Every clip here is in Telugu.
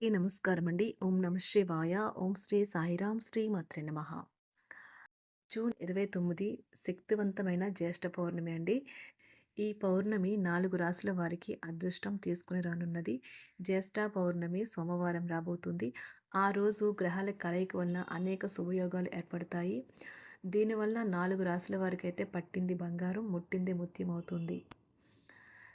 నమస్కారం అండి. ఓం నమ శివాయ. ఓం శ్రీ సాయిరాం శ్రీ మాత్రే నమః. జూన్ 29 శక్తివంతమైన జ్యేష్ఠ పౌర్ణమి అండి. ఈ పౌర్ణమి 4 రాసుల వారికి అదృష్టం తీసుకొని రానున్నది. జ్యేష్ఠ పౌర్ణమి సోమవారం రాబోతుంది. ఆ రోజు గ్రహాల కలయిక వలన అనేక శుభయోగాలు ఏర్పడతాయి. దీనివల్ల 4 రాసుల వారికైతే పట్టింది బంగారం, ముట్టింది ముత్యం అవుతుంది.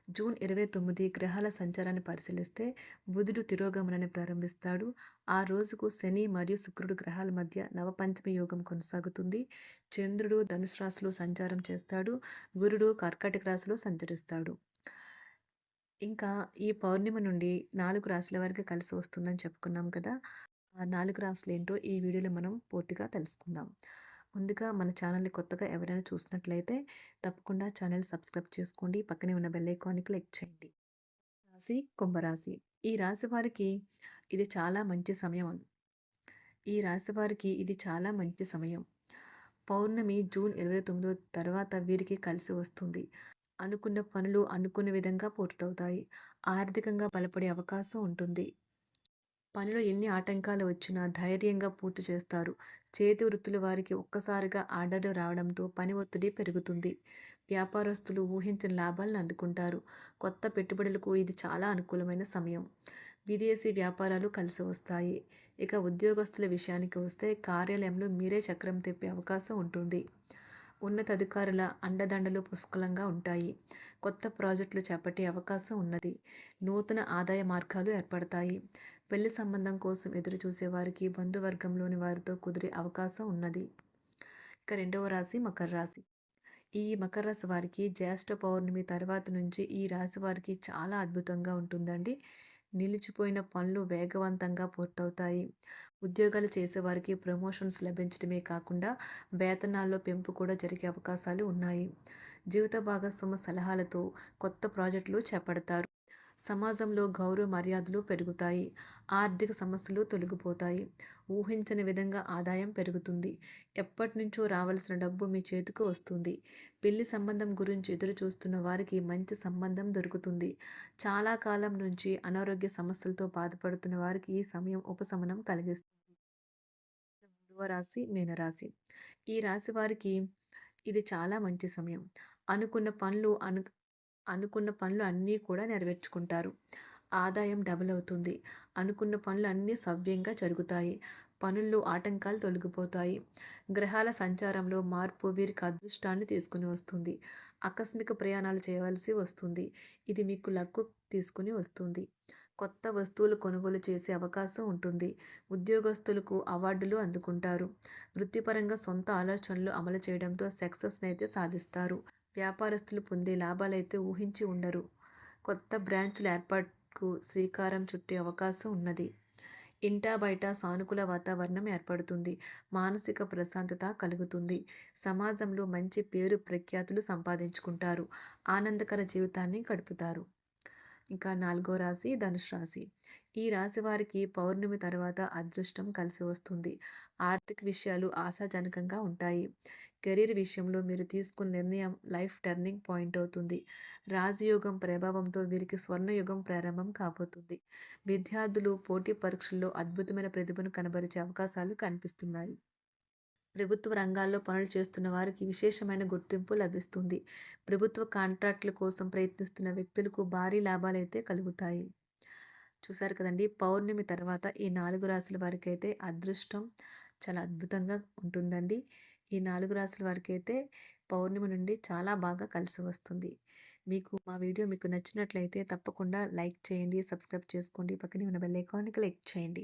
జూన్ 29 గ్రహాల సంచారాన్ని పరిశీలిస్తే బుధుడు తిరోగమనాన్ని ప్రారంభిస్తాడు. ఆ రోజుకు శని మరియు శుక్రుడు గ్రహాల మధ్య నవపంచమి యోగం కొనసాగుతుంది. చంద్రుడు ధనుసు రాశిలో సంచారం చేస్తాడు. గురుడు కర్కాటక రాశిలో సంచరిస్తాడు. ఇంకా ఈ పౌర్ణమి నుండి 4 రాశుల వారికి కలిసి వస్తుందని చెప్పుకున్నాం కదా! ఆ 4 రాశులేంటో ఈ వీడియోలో మనం పూర్తిగా తెలుసుకుందాం. ముందుగా మన ఛానల్‌ని కొత్తగా ఎవరైనా చూసినట్లయితే తప్పకుండా ఛానల్ సబ్స్క్రైబ్ చేసుకోండి. పక్కనే ఉన్న బెల్ ఐకాన్‌ని క్లిక్ చేయండి. రాశి కుంభరాశి. ఈ రాశి వారికి ఇది చాలా మంచి సమయం. ఈ రాశి వారికి ఇది చాలా మంచి సమయం. పౌర్ణమి జూన్ 29 తర్వాత వీరికి కలిసి వస్తుంది. అనుకున్న పనులు అనుకున్న విధంగా పూర్తవుతాయి. ఆర్థికంగా బలపడే అవకాశం ఉంటుంది. పనిలో ఎన్ని ఆటంకాలు వచ్చినా ధైర్యంగా పూర్తి చేస్తారు. చేతి వృత్తుల వారికి ఒక్కసారిగా ఆర్డర్లు రావడంతో పని ఒత్తిడి పెరుగుతుంది. వ్యాపారస్తులు ఊహించని లాభాలను అందుకుంటారు. కొత్త పెట్టుబడులకు ఇది చాలా అనుకూలమైన సమయం. విదేశీ వ్యాపారాలు కలిసి వస్తాయి. ఇక ఉద్యోగస్తుల విషయానికి వస్తే కార్యాలయంలో మీరే చక్రం తిప్పే అవకాశం ఉంటుంది. ఉన్నతాధికారుల అండదండలు పుష్కలంగా ఉంటాయి. కొత్త ప్రాజెక్టులు చేపట్టే అవకాశం ఉన్నది. నూతన ఆదాయ మార్గాలు ఏర్పడతాయి. పెళ్లి సంబంధం కోసం ఎదురుచూసే వారికి బంధువర్గంలోని వారితో కుదిరే అవకాశం ఉన్నది. ఇక రెండవ రాశి మకర రాశి. ఈ మకర రాశి వారికి జ్యేష్ఠ పౌర్ణమి తర్వాత నుంచి ఈ రాశి వారికి చాలా అద్భుతంగా ఉంటుందండి. నిలిచిపోయిన పనులు వేగవంతంగా పూర్తవుతాయి. ఉద్యోగాలు చేసేవారికి ప్రమోషన్స్ లభించడమే కాకుండా వేతనాల్లో పెంపు కూడా జరిగే అవకాశాలు ఉన్నాయి. జీవిత భాగస్వామి సలహాలతో కొత్త ప్రాజెక్టులు చేపడతారు. సమాజంలో గౌరవ మర్యాదలు పెరుగుతాయి. ఆర్థిక సమస్యలు తొలగిపోతాయి. ఊహించని విధంగా ఆదాయం పెరుగుతుంది. ఎప్పటినుంచో రావాల్సిన డబ్బు మీ చేతికి వస్తుంది. పెళ్లి సంబంధం గురించి ఎదురు చూస్తున్న వారికి మంచి సంబంధం దొరుకుతుంది. చాలా కాలం నుంచి అనారోగ్య సమస్యలతో బాధపడుతున్న వారికి ఈ సమయం ఉపశమనం కలిగిస్తుంది. మూడవ రాశి మీనరాశి. ఈ రాశి వారికి ఇది చాలా మంచి సమయం. అనుకున్న పనులు అనుకున్న పనులు అన్నీ కూడా నెరవేర్చుకుంటారు. ఆదాయం డబుల్ అవుతుంది. అనుకున్న పనులు అన్నీ సవ్యంగా జరుగుతాయి. పనుల్లో ఆటంకాలు తొలగిపోతాయి. గ్రహాల సంచారంలో మార్పు వీరికి అదృష్టాన్ని తీసుకుని వస్తుంది. ఆకస్మిక ప్రయాణాలు చేయవలసి వస్తుంది. ఇది మీకు లక్కు తీసుకుని వస్తుంది. కొత్త వస్తువులు కొనుగోలు చేసే అవకాశం ఉంటుంది. ఉద్యోగస్తులకు అవార్డులు అందుకుంటారు. వృత్తిపరంగా సొంత ఆలోచనలు అమలు చేయడంతో సక్సెస్‌ని అయితే సాధిస్తారు. వ్యాపారస్తులు పొందే లాభాలైతే ఊహించి ఉండరు. కొత్త బ్రాంచుల ఏర్పాటుకు శ్రీకారం చుట్టే అవకాశం ఉన్నది. ఇంటా బయట సానుకూల వాతావరణం ఏర్పడుతుంది. మానసిక ప్రశాంతత కలుగుతుంది. సమాజంలో మంచి పేరు ప్రఖ్యాతులు సంపాదించుకుంటారు. ఆనందకర జీవితాన్ని గడుపుతారు. ఇంకా నాలుగో రాశి ధనుసు రాశి. ఈ రాశి వారికి పౌర్ణమి తర్వాత అదృష్టం కలిసి వస్తుంది. ఆర్థిక విషయాలు ఆశాజనకంగా ఉంటాయి. కెరీర్ విషయంలో మీరు తీసుకున్న నిర్ణయం లైఫ్ టర్నింగ్ పాయింట్ అవుతుంది. రాజయోగం ప్రభావంతో వీరికి స్వర్ణయుగం ప్రారంభం కాబోతుంది. విద్యార్థులు పోటీ పరీక్షల్లో అద్భుతమైన ప్రతిభను కనబరిచే అవకాశాలు కనిపిస్తున్నాయి. ప్రభుత్వ రంగాల్లో పనులు చేస్తున్న వారికి విశేషమైన గుర్తింపు లభిస్తుంది. ప్రభుత్వ కాంట్రాక్టుల కోసం ప్రయత్నిస్తున్న వ్యక్తులకు భారీ లాభాలైతే కలుగుతాయి. చూసారు కదండి! పౌర్ణమి తర్వాత ఈ 4 రాశుల వారికైతే అదృష్టం చాలా అద్భుతంగా ఉంటుందండి. ఈ 4 రాశుల వారికైతే పౌర్ణమి నుండి చాలా బాగా కలిసి వస్తుంది. మా వీడియో మీకు నచ్చినట్లయితే తప్పకుండా లైక్ చేయండి, సబ్స్క్రైబ్ చేసుకోండి. పక్కనే ఉన్న బెల్ ఐకాన్‌ని క్లిక్ చేయండి.